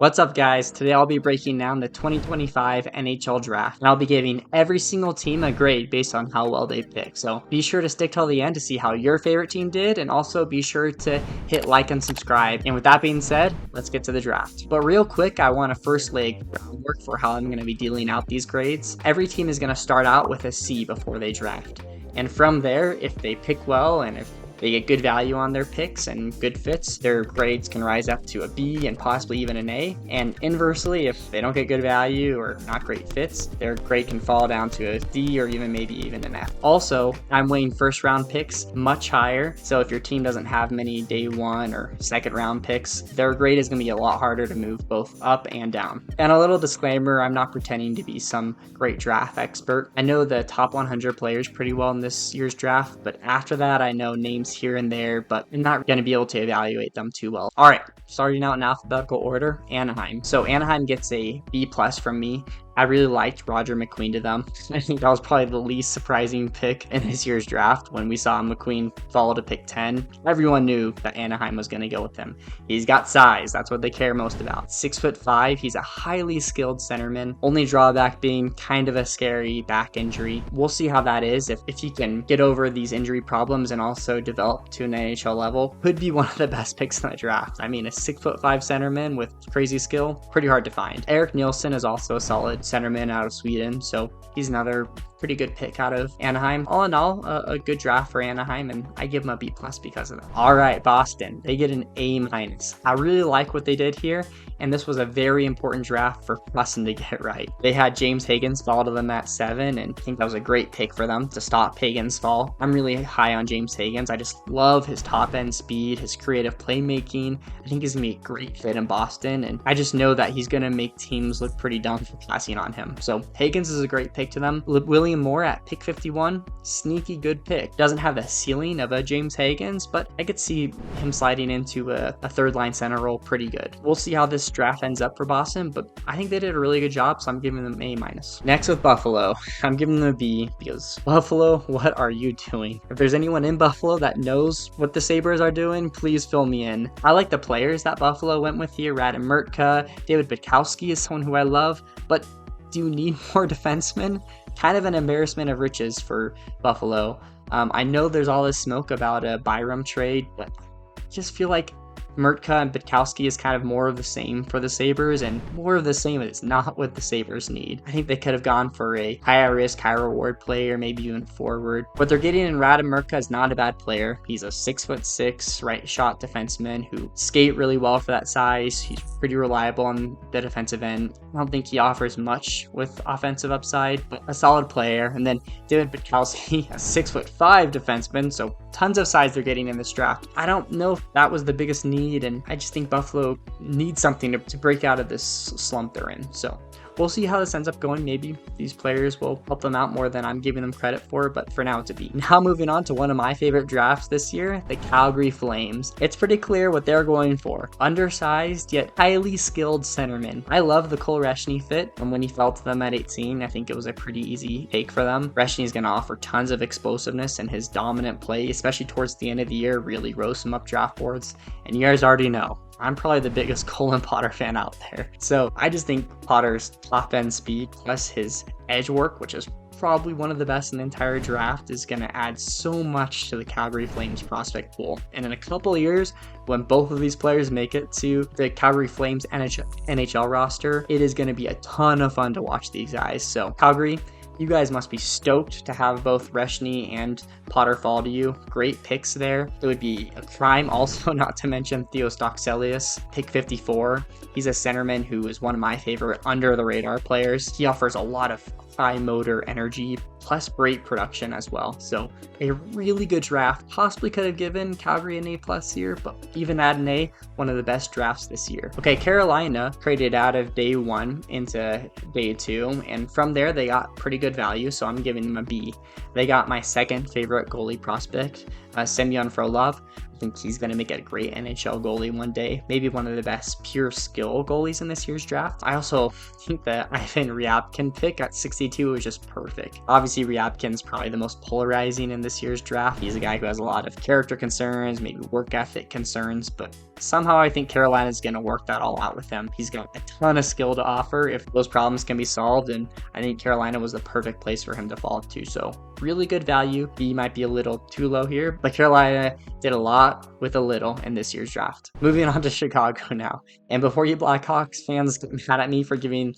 What's up, guys? Today I'll be breaking down the 2025 NHL draft, and I'll be giving every single team a grade based on how well they pick. So be sure to stick till the end to see how your favorite team did, and also be sure to hit like and subscribe. And with that being said, let's get to the draft. But real quick, I want to first lay groundwork for how I'm going to be dealing out these grades. Every team is going to start out with a C before they draft. And from there, if they pick well and if they get good value on their picks and good fits, their grades can rise up to a B and possibly even an A. And inversely, if they don't get good value or not great fits, their grade can fall down to a D or maybe even an F. Also, I'm weighing first round picks much higher. So if your team doesn't have many day one or second round picks, their grade is going to be a lot harder to move both up and down. And a little disclaimer, I'm not pretending to be some great draft expert. I know the top 100 players pretty well in this year's draft, but after that, I know names here and there, but I'm not going to be able to evaluate them too well. All right, starting out in alphabetical order, Anaheim. So Anaheim gets a B+ from me. I really liked Roger McQueen to them. I think that was probably the least surprising pick in this year's draft. When we saw McQueen fall to pick 10, everyone knew that Anaheim was going to go with him. He's got size. That's what they care most about. 6'5". He's a highly skilled centerman. Only drawback being kind of a scary back injury. We'll see how that is. If he can get over these injury problems and also develop to an NHL level, could be one of the best picks in the draft. I mean, a 6'5" centerman with crazy skill, pretty hard to find. Eric Nielsen is also a solid centerman out of Sweden, so he's another pretty good pick out of Anaheim. All in all, a good draft for Anaheim, and I give them a B+ because of that. All right, Boston, they get an A-. I really like what they did here, and this was a very important draft for Boston to get right. They had James Higgins fall to them at 7, and I think that was a great pick for them to stop Higgins' fall. I'm really high on James Higgins. I just love his top-end speed, his creative playmaking. I think he's going to be a great fit in Boston, and I just know that he's going to make teams look pretty dumb for passing on him. So Higgins is a great pick to them. William Moore at pick 51, sneaky good pick. Doesn't have the ceiling of a James Higgins, but I could see him sliding into a third-line center role pretty good. We'll see how this draft ends up for Boston, but I think they did a really good job, so I'm giving them A-. Next with Buffalo, I'm giving them a B because Buffalo, what are you doing? If there's anyone in Buffalo that knows what the Sabres are doing, please fill me in. I like the players that Buffalo went with here. Radim Murtka, David Bukowski is someone who I love, but do you need more defensemen? Kind of an embarrassment of riches for Buffalo. I know there's all this smoke about a Byram trade, but I just feel like Murtka and Bukowski is kind of more of the same for the Sabres, and more of the same is not what the Sabres need. I think they could have gone for a higher risk, high reward player, maybe even forward. What they're getting in Radim Murtka is not a bad player. He's a 6'6" right shot defenseman who skate really well for that size. He's pretty reliable on the defensive end. I don't think he offers much with offensive upside, but a solid player. And then David Bukowski, a 6'5" defenseman, so tons of size they're getting in this draft. I don't know if that was the biggest need, and I just think Buffalo needs something to break out of this slump they're in. So we'll see how this ends up going. Maybe these players will help them out more than I'm giving them credit for, but for now it's a B. Now moving on to one of my favorite drafts this year, the Calgary Flames. It's pretty clear what they're going for. Undersized yet highly skilled centerman. I love the Cole Reshny fit, and when he fell to them at 18, I think it was a pretty easy take for them. Reshny is going to offer tons of explosiveness, and his dominant play, especially towards the end of the year, really rose him up draft boards. And you guys already know, I'm probably the biggest Colin Potter fan out there. So I just think Potter's top end speed plus his edge work, which is probably one of the best in the entire draft, is going to add so much to the Calgary Flames prospect pool. And in a couple of years, when both of these players make it to the Calgary Flames NHL roster, it is going to be a ton of fun to watch these guys. So Calgary, you guys must be stoked to have both Reshny and Potter fall to you. Great picks there. It would be a crime also not to mention Theos Doxelius, pick 54. He's a centerman who is one of my favorite under-the-radar players. He offers a lot of high motor energy, plus great production as well. So a really good draft. Possibly could have given Calgary an A+ here, but even at an A, one of the best drafts this year. Okay, Carolina traded out of day 1 into day 2, and from there they got pretty good value, so I'm giving them a B. They got my second favorite goalie prospect, Semyon Frolov. think he's going to make a great NHL goalie one day. Maybe one of the best pure skill goalies in this year's draft. I also think that Ivan Ryabkin pick at 62 was just perfect. Obviously, Ryabkin's probably the most polarizing in this year's draft. He's a guy who has a lot of character concerns, maybe work ethic concerns, but somehow I think Carolina's going to work that all out with him. He's got a ton of skill to offer if those problems can be solved, and I think Carolina was the perfect place for him to fall to. So really good value. B might be a little too low here, but Carolina did a lot with a little in this year's draft. Moving on to Chicago now. And before you Blackhawks fans get mad at me for giving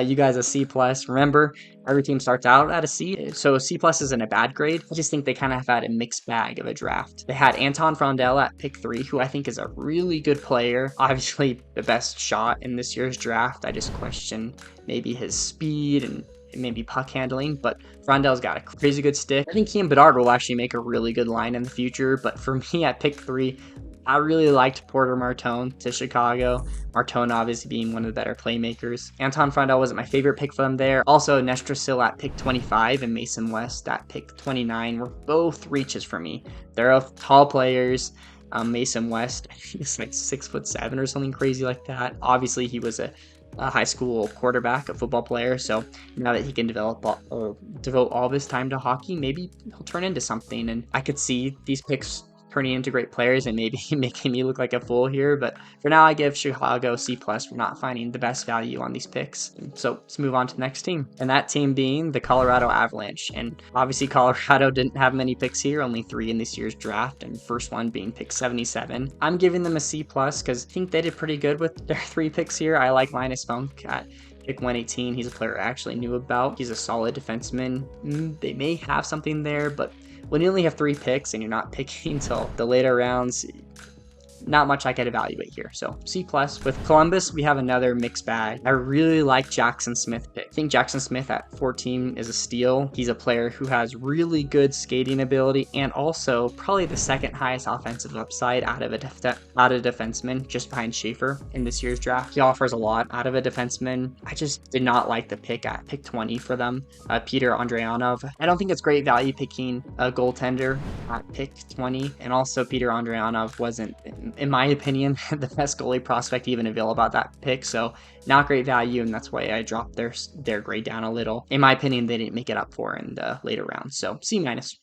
you guys a C+, remember, every team starts out at a C, so C+ isn't a bad grade. I just think they kind of have had a mixed bag of a draft. They had Anton Frondell at pick 3, who I think is a really good player. Obviously, the best shot in this year's draft. I just question maybe his speed and maybe puck handling, but Frondell's got a crazy good stick. I think he and Bedard will actually make a really good line in the future, but for me at pick 3, I really liked Porter Martone to Chicago. Martone obviously being one of the better playmakers. Anton Frondell wasn't my favorite pick for them there. Also, Nestrasil at pick 25 and Mason West at pick 29 were both reaches for me. They're tall players. Mason West, he's like 6'7" or something crazy like that. Obviously, he was a high school quarterback, a football player, so now that he can devote all of his time to hockey, maybe he'll turn into something. And I could see these picks turning into great players and maybe making me look like a fool here, but for now I give Chicago C+ for not finding the best value on these picks. So let's move on to the next team, and that team being the Colorado Avalanche. And obviously Colorado didn't have many picks here, only 3 in this year's draft, and first one being pick 77. I'm giving them a C+ because I think they did pretty good with their 3 picks here. I like Linus Funk at pick 118. He's a player I actually knew about. He's a solid defenseman. They may have something there, but when you only have 3 picks and you're not picking until the later rounds, not much I could evaluate here. So C+. With Columbus, we have another mixed bag. I really like Jackson Smith pick. I think Jackson Smith at 14 is a steal. He's a player who has really good skating ability and also probably the second highest offensive upside out of a defenseman, just behind Schaefer in this year's draft. He offers a lot out of a defenseman. I just did not like the pick at pick 20 for them. Peter Andrianov. I don't think it's great value picking a goaltender at pick 20, and also Peter Andrianov wasn't, in my opinion, the best goalie prospect even available at that pick, so not great value, and that's why I dropped their grade down a little. In my opinion, they didn't make it up for in the later rounds, so C-.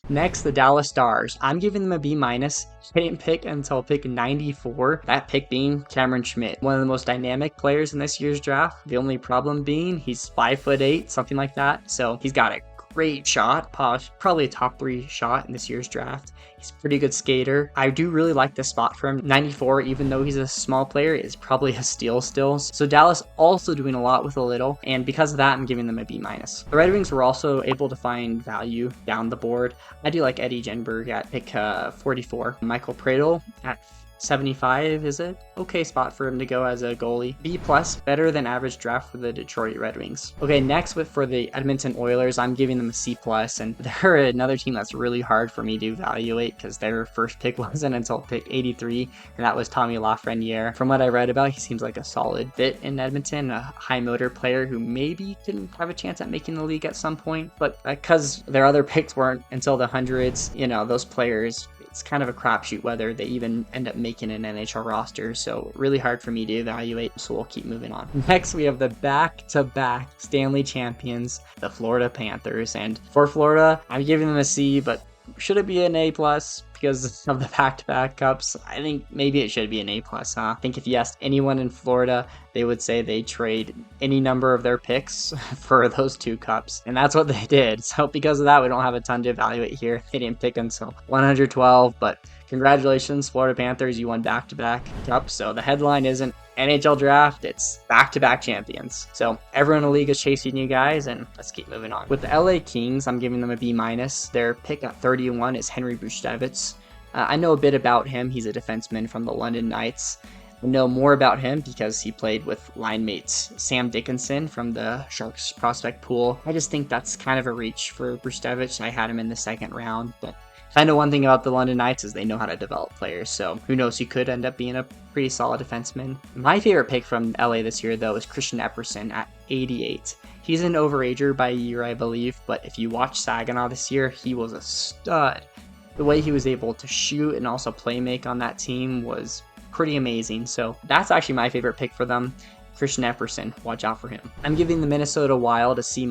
Next, the Dallas Stars. I'm giving them a B-. They didn't pick until pick 94, that pick being Cameron Schmidt, one of the most dynamic players in this year's draft. The only problem being he's 5'8", something like that, so he's got a great shot, probably a top 3 shot in this year's draft. He's a pretty good skater. I do really like this spot for him. 94, even though he's a small player, is probably a steal still. So Dallas also doing a lot with a little, and because of that, I'm giving them a B-. The Red Wings were also able to find value down the board. I do like Eddie Jenberg at pick 44. Michael Pradel at 75 is an okay spot for him to go as a goalie. B+, better than average draft for the Detroit Red Wings. Okay, next for the Edmonton Oilers, I'm giving them a C+, and they're another team that's really hard for me to evaluate because their first pick wasn't until pick 83, and that was Tommy Lafreniere. From what I read about, he seems like a solid fit in Edmonton, a high motor player who maybe can have a chance at making the league at some point, but because their other picks weren't until the hundreds, those players, it's kind of a crapshoot whether they even end up making an NHL roster, so really hard for me to evaluate, so we'll keep moving on. Next, we have the back-to-back Stanley champions, the Florida Panthers, and for Florida, I'm giving them a C, but should it be an A+? Because of the back-to-back cups? I think maybe it should be an A+, huh? I think if you asked anyone in Florida, they would say they trade any number of their picks for those 2 cups, and that's what they did. So because of that, we don't have a ton to evaluate here. They didn't pick until 112, but congratulations, Florida Panthers, you won back-to-back cups. So the headline isn't NHL draft, it's back-to-back champions. So everyone in the league is chasing you guys, and let's keep moving on. With the LA Kings, I'm giving them a B-. Their pick at 31 is Henry Buchnevich. I know a bit about him. He's a defenseman from the London Knights. I know more about him because he played with line mates Sam Dickinson from the Sharks prospect pool. I just think that's kind of a reach for Buchnevich. I had him in the 2nd round, but I know one thing about the London Knights is they know how to develop players, so who knows, he could end up being a pretty solid defenseman. My favorite pick from LA this year, though, is Christian Epperson at 88. He's an overager by a year, I believe, but if you watch Saginaw this year, he was a stud. the way he was able to shoot and also play make on that team was pretty amazing. So that's actually my favorite pick for them. Christian Epperson, watch out for him. I'm giving the Minnesota Wild a C-.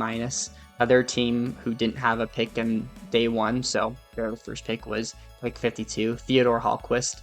Their team who didn't have a pick in day one, so their first pick was like 52, Theodore Hallquist.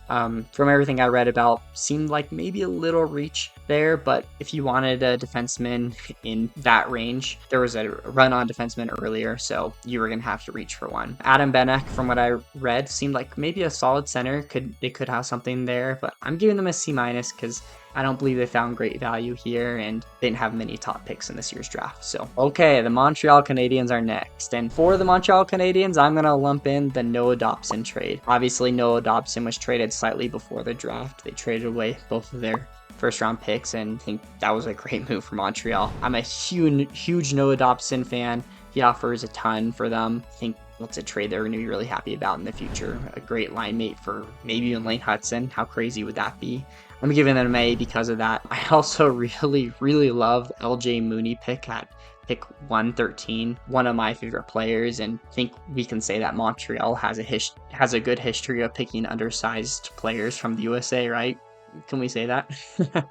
From everything I read about, seemed like maybe a little reach there, but if you wanted a defenseman in that range, there was a run on defenseman earlier, so you were going to have to reach for one. Adam Benek, from what I read, seemed like maybe a solid center. They could have something there, but I'm giving them a C- because I don't believe they found great value here, and they didn't have many top picks in this year's draft. So, okay, the Montreal Canadiens are next. And for the Montreal Canadiens, I'm going to lump in the Noah Dobson trade. Obviously, Noah Dobson was traded slightly before the draft. They traded away both of their first round picks, and I think that was a great move for Montreal. I'm a huge Noah Dobson fan. He offers a ton for them. I think that's a trade they're going to be really happy about in the future. A great line mate for maybe even Lane Hudson. How crazy would that be? I'm giving them an A because of that. I also really love LJ Mooney pick at pick 113, one of my favorite players, and I think we can say that Montreal has a good history of picking undersized players from the USA, right? Can we say that?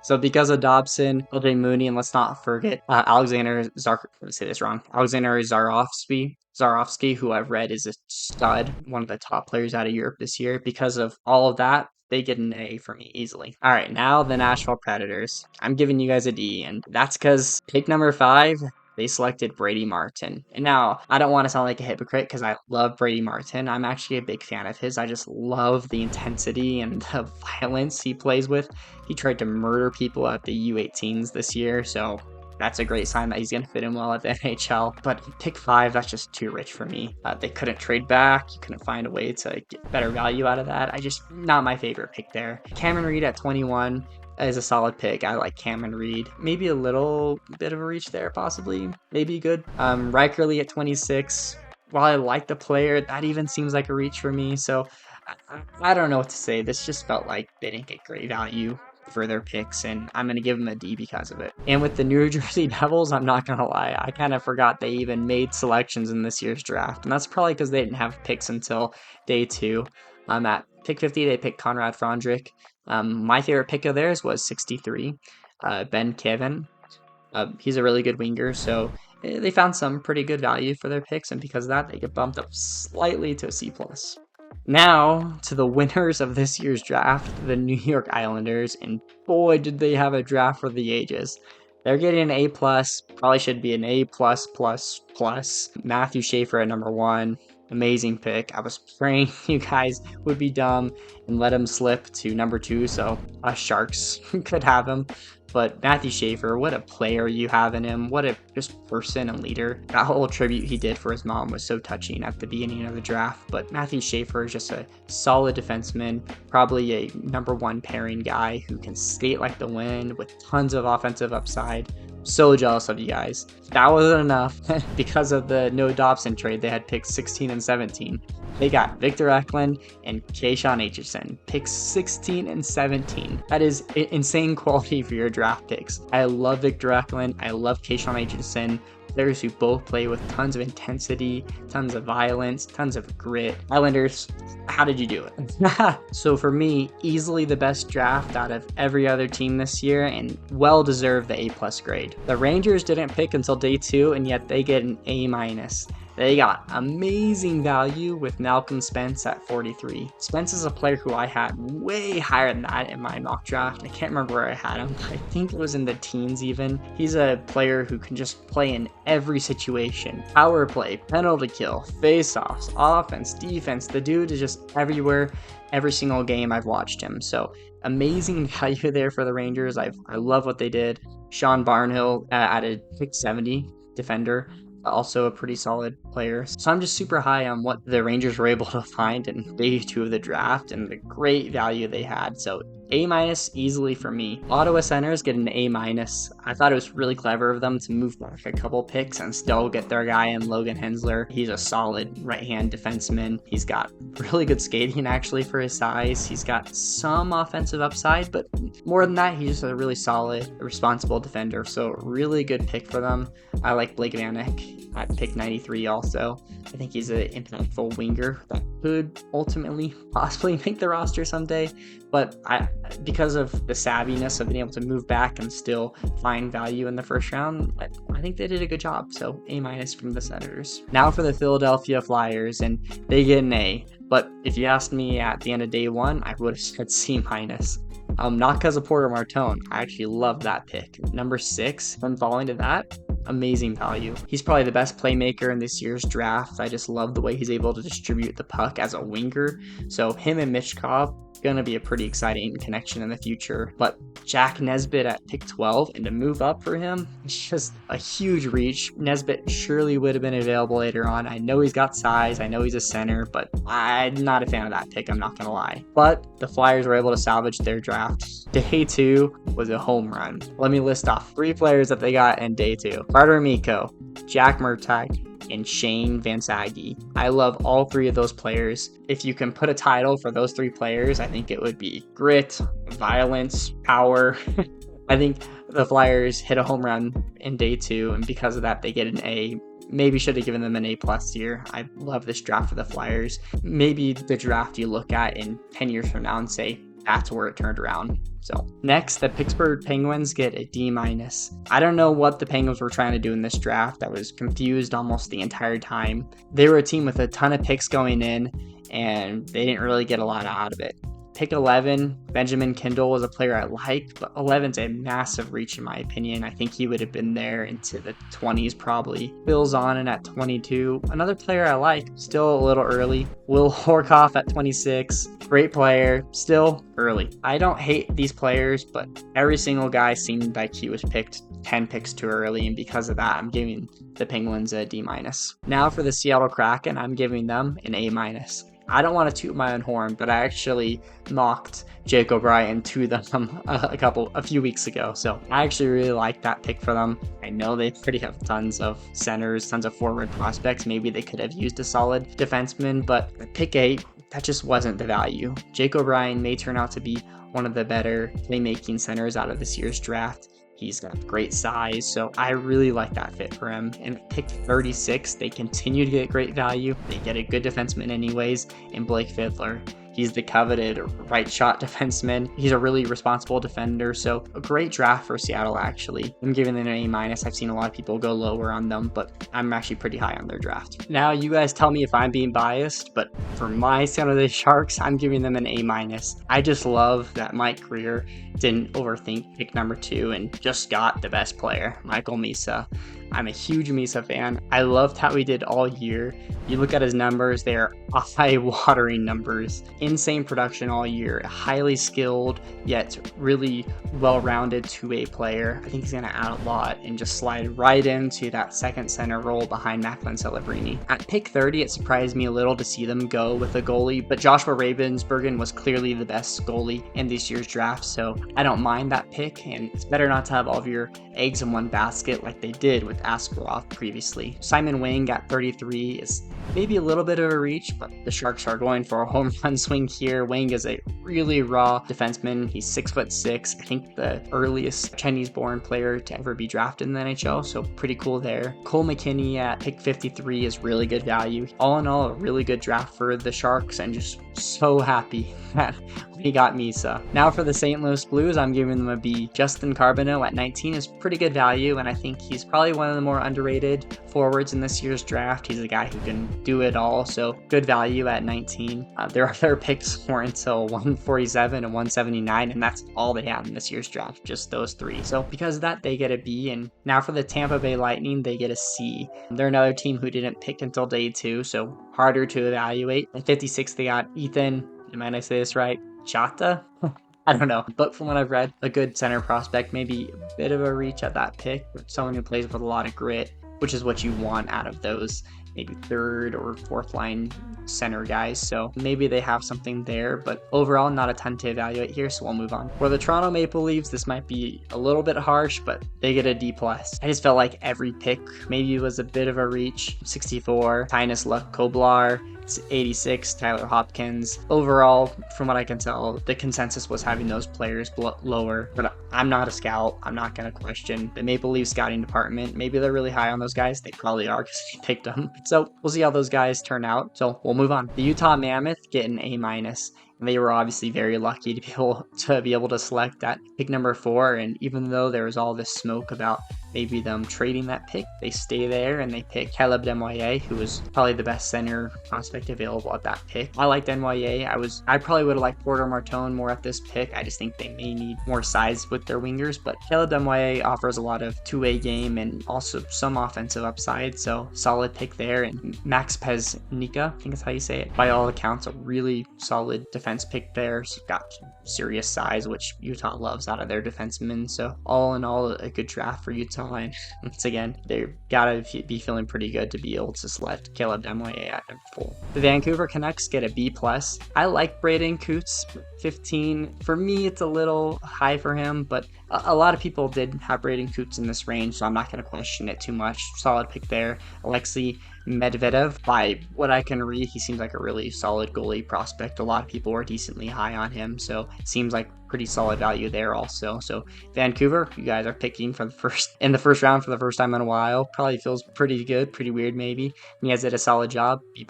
So because of Dobson, LJ Mooney, and let's not forget Alexander Zarovsky, who I've read is a stud, one of the top players out of Europe this year. Because of all of that, they get an A for me easily. All right, now the Nashville Predators. I'm giving you guys a D, and that's because pick number 5, they selected Brady Martin. And now, I don't want to sound like a hypocrite because I love Brady Martin. I'm actually a big fan of his. I just love the intensity and the violence he plays with. He tried to murder people at the U18s this year, so that's a great sign that he's going to fit in well at the NHL. But pick 5, that's just too rich for me. They couldn't trade back. You couldn't find a way to get better value out of that. Not my favorite pick there. Cameron Reed at 21 is a solid pick. I like Cameron Reed. Maybe a little bit of a reach there, possibly. Maybe good. Riker Lee at 26. While I like the player, that even seems like a reach for me. So I don't know what to say. This just felt like they didn't get great value for their picks, and I'm going to give them a D because of it. And with the New Jersey Devils, I'm not going to lie, I kind of forgot they even made selections in this year's draft, and that's probably because they didn't have picks until day 2. At pick 50, they picked Conrad Frondrich. My favorite pick of theirs was 63, Ben Kevin. He's a really good winger, so they found some pretty good value for their picks, and because of that, they get bumped up slightly to a C+. Now, to the winners of this year's draft, the New York Islanders, and boy, did they have a draft for the ages. They're getting an A+, probably should be an A+++. Matthew Schaefer at number 1, amazing pick. I was praying you guys would be dumb and let him slip to number 2 so us Sharks could have him. But Matthew Schaefer, what a player you have in him. What a just person and leader. That whole tribute he did for his mom was so touching at the beginning of the draft. But Matthew Schaefer is just a solid defenseman, probably a number 1 pairing guy who can skate like the wind with tons of offensive upside. So jealous of you guys. That wasn't enough. Because of the Noah Dobson trade, they had picks 16 and 17. They got Victor Eklund and Keishon Aitchison, picks 16 and 17. That is insane quality for your draft picks. I love Victor Eklund. I love Keishon Aitchison. Players who both play with tons of intensity, tons of violence, tons of grit. Islanders, how did you do it? So for me, easily the best draft out of every other team this year, and well deserved the A+ grade. The Rangers didn't pick until day 2, and yet they get an A-. They got amazing value with Malcolm Spence at 43. Spence is a player who I had way higher than that in my mock draft. I can't remember where I had him. I think it was in the teens even. He's a player who can just play in every situation. Power play, penalty kill, face-offs, offense, defense. The dude is just everywhere, every single game I've watched him. So amazing value there for the Rangers. I love what they did. Sean Barnhill added pick 70, defender. Also a pretty solid player. So I'm just super high on what the Rangers were able to find in day 2 of the draft and the great value they had. So A minus easily for me. Ottawa centers get an A minus. I thought it was really clever of them to move back a couple picks and still get their guy in Logan Hensler. He's a solid right-hand defenseman. He's got really good skating actually for his size. He's got some offensive upside, but more than that, he's just a really solid, responsible defender. So really good pick for them. I like Blake Van Eyck at pick 93 also. I think he's an impactful winger that could ultimately possibly make the roster someday, but because of the savviness of being able to move back and still find value in the first round, I think they did a good job. So A minus from the Senators. Now for the Philadelphia Flyers, and they get an A. But if you asked me at the end of day one, I would have said C minus. Not because of Porter Martone. I actually love that pick. Number 6, then falling to that, amazing value. He's probably the best playmaker in this year's draft. I just love the way he's able to distribute the puck as a winger. So him and Mitch Cobb, going to be a pretty exciting connection in the future. But Jack Nesbitt at pick 12, and to move up for him, it's just a huge reach. Nesbitt surely would have been available later on. I know he's got size, I know he's a center, but I'm not a fan of that pick, I'm not going to lie. But the Flyers were able to salvage their draft. Day 2 was a home run. Let me list off 3 players that they got in day 2. Carter Miko, Jack Murtagh, and Shane Van Sage. I love all 3 of those players. If you can put a title for those 3 players, I think it would be grit, violence, power. I think the Flyers hit a home run in day 2, and because of that, they get an A. Maybe should have given them an A+ here. I love this draft for the Flyers. Maybe the draft you look at in 10 years from now and say, that's where it turned around. So next, the Pittsburgh Penguins get a D-. I don't know what the Penguins were trying to do in this draft. I was confused almost the entire time. They were a team with a ton of picks going in, and they didn't really get a lot out of it. Pick 11, Benjamin Kindle was a player I liked, but 11's a massive reach in my opinion. I think he would have been there into the 20s probably. Bill Zonin at 22, another player I like, still a little early. Will Horkoff at 26, great player, still early. I don't hate these players, but every single guy seemed like he was picked 10 picks too early, and because of that, I'm giving the Penguins a D-. Now for the Seattle Kraken, I'm giving them an A-. I don't want to toot my own horn, but I actually mocked Jake O'Brien to them a few weeks ago. So I actually really like that pick for them. I know they pretty have tons of centers, tons of forward prospects. Maybe they could have used a solid defenseman, but pick 8, that just wasn't the value. Jake O'Brien may turn out to be one of the better playmaking centers out of this year's draft. He's got great size, so I really like that fit for him. And pick 36, they continue to get great value. They get a good defenseman anyways in Blake Fiddler. He's the coveted right shot defenseman. He's a really responsible defender, so a great draft for Seattle actually. I'm giving them an A-. I've seen a lot of people go lower on them, but I'm actually pretty high on their draft. Now you guys tell me if I'm being biased, but for my San Jose Sharks, I'm giving them an A-. I just love that Mike Greer didn't overthink pick number 2 and just got the best player, Michael Misa. I'm a huge Misa fan. I loved how he did all year. You look at his numbers, they are eye-watering numbers. Insane production all year. Highly skilled, yet really well-rounded 2A player. I think he's going to add a lot and just slide right into that second center role behind Macklin Celebrini. At pick 30, it surprised me a little to see them go with a goalie, but Joshua Ravensbergen was clearly the best goalie in this year's draft, so I don't mind that pick, and it's better not to have all of your eggs in one basket like they did with Askarov previously. Simon Wang at 33 is maybe a little bit of a reach, but the Sharks are going for a home run swing here. Wang is a really raw defenseman. He's 6'6". I think the earliest Chinese-born player to ever be drafted in the NHL, so pretty cool there. Cole McKinney at pick 53 is really good value. All in all, a really good draft for the Sharks, and just so happy that we got Misa. Now for the St. Louis Blues, I'm giving them a B. Justin Carbonneau at 19 is pretty good value, and I think he's probably one of the more underrated forwards in this year's draft. He's a guy who can do it all, so good value at 19. Their picks weren't until 147 and 179, and that's all they have in this year's draft, just those 3. So because of that, they get a B, and now for the Tampa Bay Lightning, they get a C. They're another team who didn't pick until day 2, so harder to evaluate. At 56, they got Ethan, might I say this right, Chata? I don't know, but from what I've read, a good center prospect, maybe a bit of a reach at that pick, but someone who plays with a lot of grit which is what you want out of those maybe third or fourth line center guys. So maybe they have something there, but overall not a ton to evaluate here, so we'll move on. For the Toronto Maple Leafs, this might be a little bit harsh, but they get a D+. I just felt like every pick maybe was a bit of a reach. 64, Tynas Koblar, 86, Tyler Hopkins. Overall, from what I can tell, the consensus was having those players lower, but I'm not a scout. I'm not going to question the Maple Leaf scouting department. Maybe they're really high on those guys. They probably are because they picked them. So we'll see how those guys turn out. So we'll move on. The Utah Mammoth get an A-. And they were obviously very lucky to be able to select that pick number 4. And even though there was all this smoke about maybe them trading that pick, they stay there and they pick Caleb Desnoyers, who was probably the best center prospect available at that pick. I liked Desnoyers. I probably would have liked Porter Martone more at this pick. I just think they may need more size with their wingers, but Caleb Desnoyers offers a lot of two-way game and also some offensive upside, so solid pick there. And Max Peznica, I think that's how you say it, by all accounts, a really solid defense pick there. So got serious size, which Utah loves out of their defensemen. So all in all, a good draft for Utah. And once again, they gotta be feeling pretty good to be able to select Caleb Desnoyers at number 4. The Vancouver Canucks get a B+. I like Braden Coots, 15. For me, it's a little high for him, but a lot of people did have Braden Coots in this range, so I'm not going to question it too much. Solid pick there. Alexei Medvedev, by what I can read, he seems like a really solid goalie prospect. A lot of people were decently high on him, so it seems like pretty solid value there also. So Vancouver, you guys are picking in the first round for the first time in a while. Probably feels pretty good, pretty weird maybe. You guys did a solid job, B+.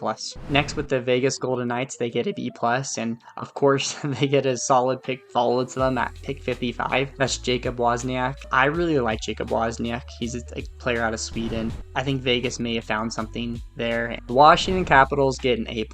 Next, with the Vegas Golden Knights, they get a B+, and of course they get a solid pick followed to them at pick 55. That's Jacob Wozniak. I really like Jacob Wozniak. He's a player out of Sweden. I think Vegas may have found something there. The Washington Capitals get an A+,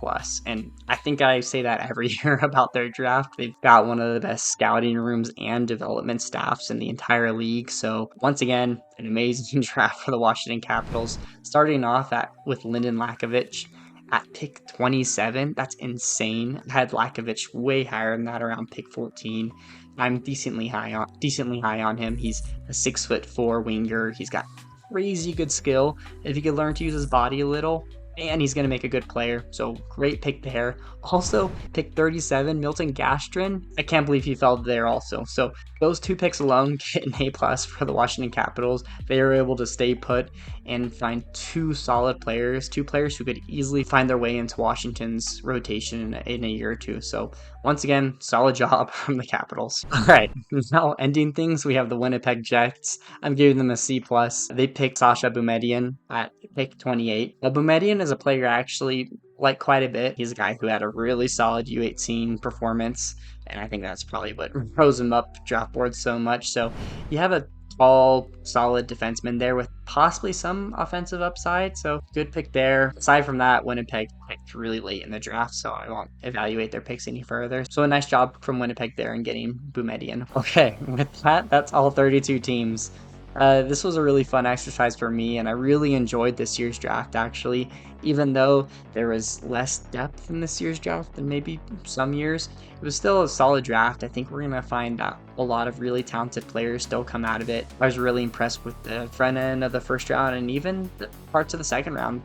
and I think I say that every year about their draft. They've got one of the best scouting rooms and development staffs in the entire league. So once again, an amazing draft for the Washington Capitals. Starting off with Lyndon Lakovic at pick 27. That's insane. I had Lakovic way higher than that, around pick 14. I'm decently high on him. He's a 6'4" winger. He's got crazy good skill. If he could learn to use his body a little, and he's going to make a good player. So great pick there. Also, pick 37, Milton Gastrin. I can't believe he fell there also. So those two picks alone get an A+ for the Washington Capitals. They were able to stay put and find two solid players, two players who could easily find their way into Washington's rotation in a year or two. So once again, solid job from the Capitals. All right, now ending things, we have the Winnipeg Jets. I'm giving them a C+. They picked Sasha Boumedienne at pick 28. Boumedienne is a player I actually like quite a bit. He's a guy who had a really solid U18 performance, and I think that's probably what rose him up draft boards so much. So you have a tall, solid defenseman there with possibly some offensive upside, so good pick there. Aside from that, Winnipeg picked really late in the draft, so I won't evaluate their picks any further. So a nice job from Winnipeg there in getting Boumedienne. Okay, with that, that's all 32 teams. This was a really fun exercise for me, and I really enjoyed this year's draft actually, even though there was less depth in this year's draft than maybe some years. It was still a solid draft. I think we're going to find a lot of really talented players still come out of it. I was really impressed with the front end of the first round, and even the parts of the second round.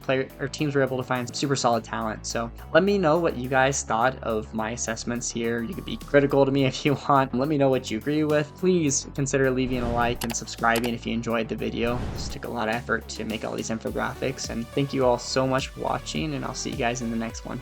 Teams were able to find super solid talent. So let me know what you guys thought of my assessments here. You could be critical to me if you want. Let me know what you agree with. Please consider leaving a like and subscribing if you enjoyed the video. This took a lot of effort to make all these infographics, and thank you all so much for watching, and I'll see you guys in the next one.